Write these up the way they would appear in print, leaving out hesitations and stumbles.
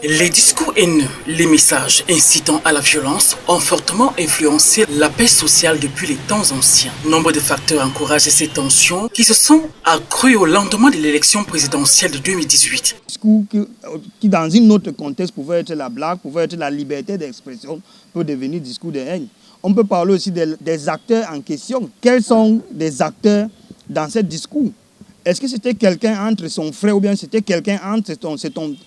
Les discours haineux, les messages incitant à la violence ont fortement influencé la paix sociale depuis les temps anciens. Nombre de facteurs encouragent ces tensions qui se sont accrues au lendemain de l'élection présidentielle de 2018. Discours qui dans un autre contexte pouvait être la blague, pouvait être la liberté d'expression, peut devenir discours de haine. On peut parler aussi des acteurs en question. Quels sont les acteurs dans ce discours? Est-ce que c'était quelqu'un entre son frère ou bien c'était quelqu'un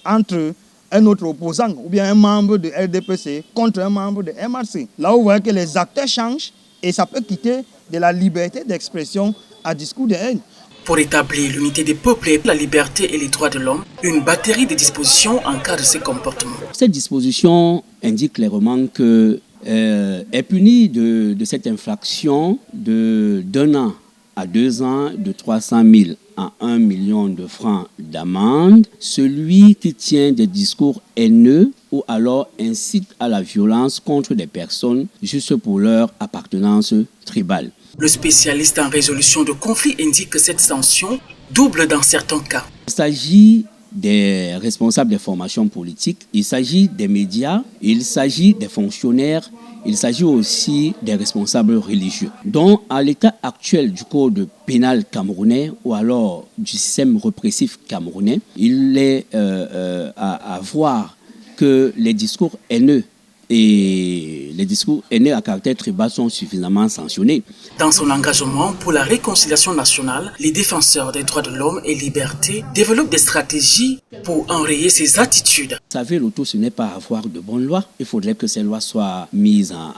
entre un autre opposant ou bien un membre de RDPC contre un membre de MRC? Là, vous voyez que les acteurs changent et ça peut quitter de la liberté d'expression à discours de haine. Pour établir l'unité des peuples et la liberté et les droits de l'homme, une batterie de dispositions encadre ces comportements. Cette disposition indique clairement que est puni de cette infraction d'1 an à 2 ans, de 300 000 à 1 million de francs d'amende, celui qui tient des discours haineux ou alors incite à la violence contre des personnes juste pour leur appartenance tribale. Le spécialiste en résolution de conflits indique que cette sanction double dans certains cas. Il s'agit des responsables des formations politiques, il s'agit des médias, il s'agit des fonctionnaires, il s'agit aussi des responsables religieux. Donc, à l'état actuel du code pénal camerounais ou alors du système répressif camerounais, il est à voir que les discours haineux et les discours haineux à caractère tribal sont suffisamment sanctionnés. Dans son engagement pour la réconciliation nationale, les défenseurs des droits de l'homme et libertés développent des stratégies pour enrayer ces attitudes. Vous savez, le tout, ce n'est pas avoir de bonnes lois. Il faudrait que ces lois soient mises en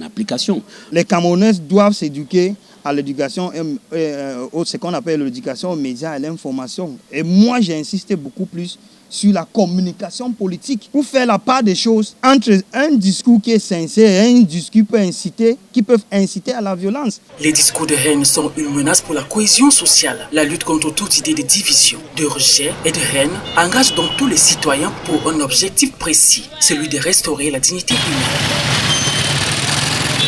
application. Les Camerounais doivent s'éduquer à l'éducation, ce qu'on appelle l'éducation aux médias et à l'information. Et moi, j'ai insisté beaucoup plus sur la communication politique pour faire la part des choses entre un discours qui est sincère et un discours qui peut inciter à la violence. Les discours de haine sont une menace pour la cohésion sociale. La lutte contre toute idée de division, de rejet et de haine engage donc tous les citoyens pour un objectif précis, celui de restaurer la dignité humaine.